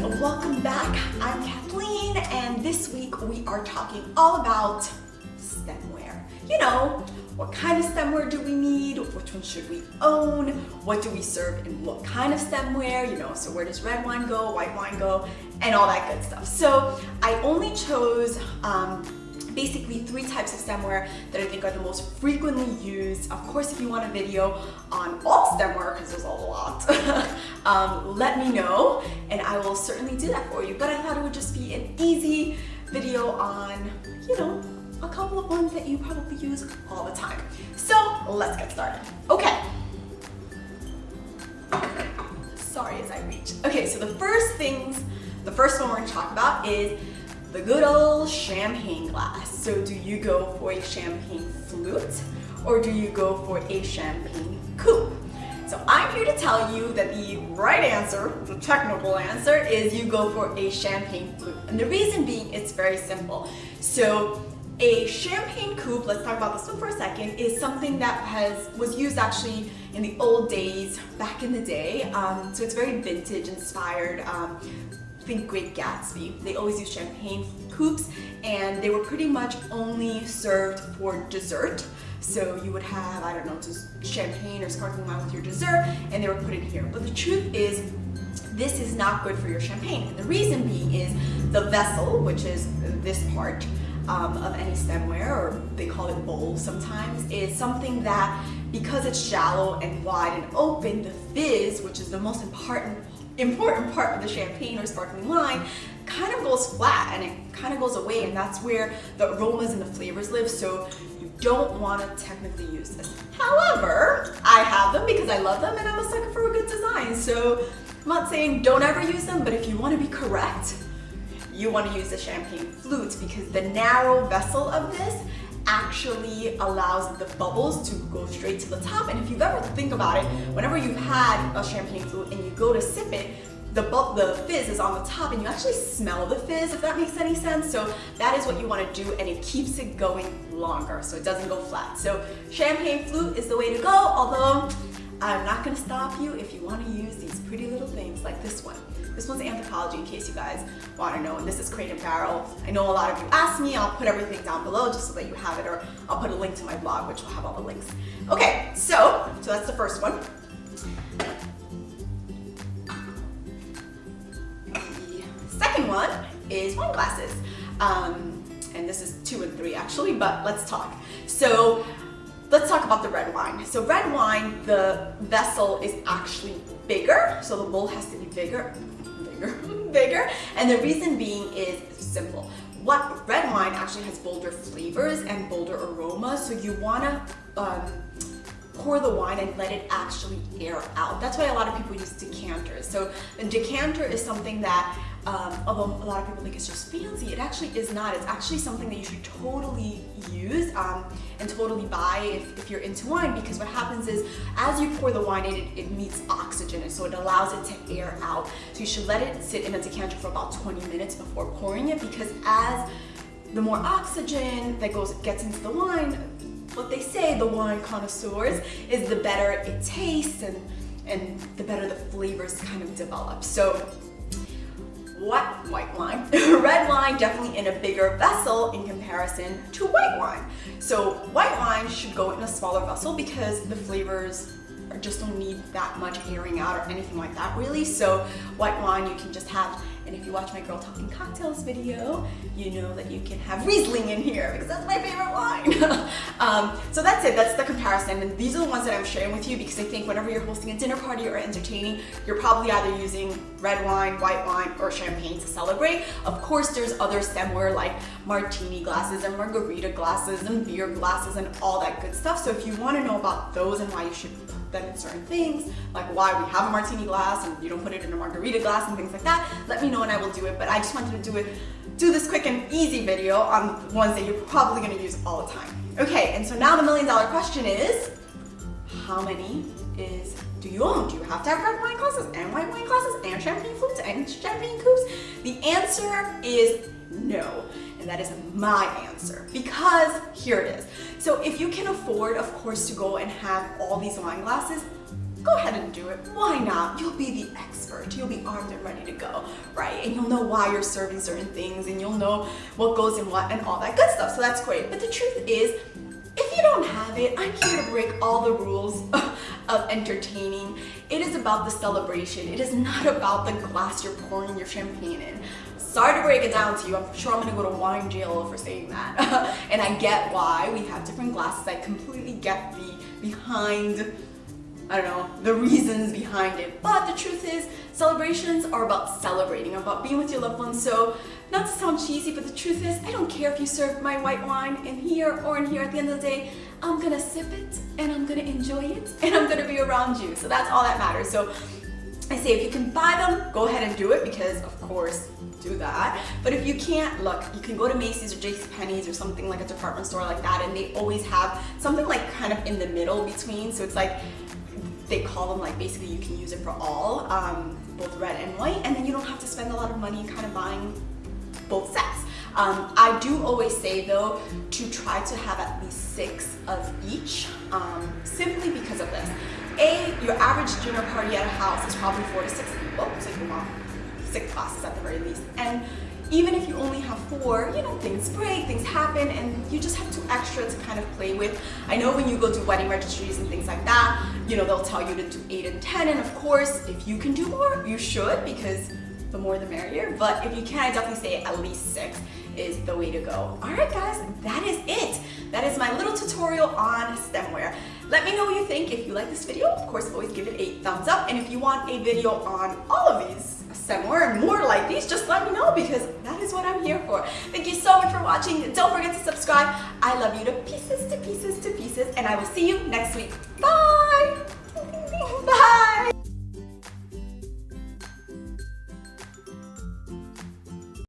welcome back. I'm Kathleen, and this week we are talking all about stemware. You know, what kind of stemware do we need? Which one should we own? What do we serve in what kind of stemware? You know, so where does red wine go, white wine go, and all that good stuff. So I only chose basically 3 types of stemware that I think are the most frequently used. Of course, if you want a video on all stemware, because there's a lot, let me know and I will certainly do that for you. But I thought it would just be an easy video on, you know, a couple of ones that you probably use all the time. So let's get started. Okay. Sorry as I reach. Okay, so the first one we're going to talk about is the good old champagne glass. So do you go for a champagne flute or do you go for a champagne coupe? So I'm here to tell you that the right answer, the technical answer, is you go for a champagne flute. And the reason being, it's very simple. So a champagne coupe, let's talk about this one for a second, is something that was used actually in the old days, back in the day. So it's very vintage inspired. Think Great Gatsby. They always use champagne coupes, and they were pretty much only served for dessert. So you would have, I don't know, just champagne or sparkling wine with your dessert, and they were put in here. But the truth is, this is not good for your champagne. And the reason being is the vessel, which is this part of any stemware, or they call it bowl sometimes, is something that, because it's shallow and wide and open, the fizz, which is the most important part of the champagne or sparkling wine, kind of goes flat and it kind of goes away, and that's where the aromas and the flavors live. So you don't want to technically use this. However, I have them because I love them and I'm a sucker for a good design. So I'm not saying don't ever use them, but if you want to be correct, you want to use the champagne flute, because the narrow vessel of this actually allows the bubbles to go straight to the top. And if you've ever think about it, whenever you've had a champagne flute and you go to sip it, the fizz is on the top and you actually smell the fizz, if that makes any sense. So that is what you want to do, and it keeps it going longer so it doesn't go flat. So champagne flute is the way to go, although I'm not going to stop you if you want to use these pretty little things like this one. This one's Anthropology, in case you guys want to know, and this is Crate and Barrel. I know a lot of you asked me. I'll put everything down below just so that you have it, or I'll put a link to my blog, which will have all the links. Okay, so that's the first one. The second one is wine glasses. And this is 2 and 3 actually, but let's talk. So let's talk about the red wine. So red wine, the vessel is actually bigger, so the bowl has to be bigger, and the reason being is simple. Red wine actually has bolder flavors and bolder aromas, so you want to pour the wine and let it actually air out. That's why a lot of people use decanters. So a decanter is something that, although a lot of people think it's just fancy, it actually is not. It's actually something that you should totally use and totally buy if you're into wine, because what happens is as you pour the wine in, it meets oxygen, and so it allows it to air out. So you should let it sit in a decanter for about 20 minutes before pouring it, because as the more oxygen that gets into the wine, what they say, the wine connoisseurs, is the better it tastes and the better the flavors kind of develop. So white wine. Red wine definitely in a bigger vessel in comparison to white wine. So white wine should go in a smaller vessel because the flavors just don't need that much airing out or anything like that really. So white wine you can just have, and if you watch my Girl Talking Cocktails video, you know that you can have Riesling in here because that's my favorite wine. So that's it, that's the comparison. And these are the ones that I'm sharing with you because I think whenever you're hosting a dinner party or entertaining, you're probably either using red wine, white wine, or champagne to celebrate. Of course, there's other stemware like martini glasses and margarita glasses and beer glasses and all that good stuff. So if you want to know about those and why you should put them in certain things, like why we have a martini glass and you don't put it in a margarita glass and things like that, let me know and I will do it. But I just wanted to do this quick and easy video on the ones that you're probably going to use all the time. Okay, and so now the $1 million question is, how many do you own? Do you have to have red wine glasses and white wine glasses and champagne flutes and champagne coupes? The answer is no. And that is my answer, because here it is. So if you can afford, of course, to go and have all these wine glasses, go go ahead and do it. Why not? You'll be the expert. You'll be armed and ready to go, right? And you'll know why you're serving certain things, and you'll know what goes in what and all that good stuff. So that's great. But the truth is, if you don't have it, I'm here to break all the rules of entertaining. It is about the celebration. It is not about the glass you're pouring your champagne in. Sorry to break it down to you. I'm sure I'm gonna go to wine jail for saying that. And I get why we have different glasses. I completely get the reasons behind it. But the truth is, celebrations are about celebrating, about being with your loved ones. So, not to sound cheesy, but the truth is, I don't care if you serve my white wine in here or in here. At the end of the day, I'm gonna sip it, and I'm gonna enjoy it, and I'm gonna be around you. So that's all that matters. So I say, if you can buy them, go ahead and do it, because of course, do that. But if you can't, look, you can go to Macy's or JCPenney's or something like a department store like that, and they always have something like kind of in the middle between. So it's like, they call them like, basically you can use it for all, both red and white, and then you don't have to spend a lot of money kind of buying both sets. I do always say though, to try to have at least 6 of each, simply because of this. Your average dinner party at a house is probably 4 to 6 people, so you want 6 glasses at the very least. And even if you only have 4, things break, things happen, and you just have 2 extra to kind of play with. I know when you go do wedding registries and things like that, they'll tell you to do 8 and 10, and of course, if you can do more, you should, because the more the merrier. But if you can, I definitely say at least 6 is the way to go. All right, guys, that is it. That is my little tutorial on stemware. Let me know what you think. If you like this video, of course, always give it a thumbs up. And if you want a video on all of these stemware and more like these, just let me know, because that is what I'm here for. Thank you so much for watching. Don't forget to subscribe. I love you to pieces, to pieces, to pieces, and I will see you next week. Bye! Bye!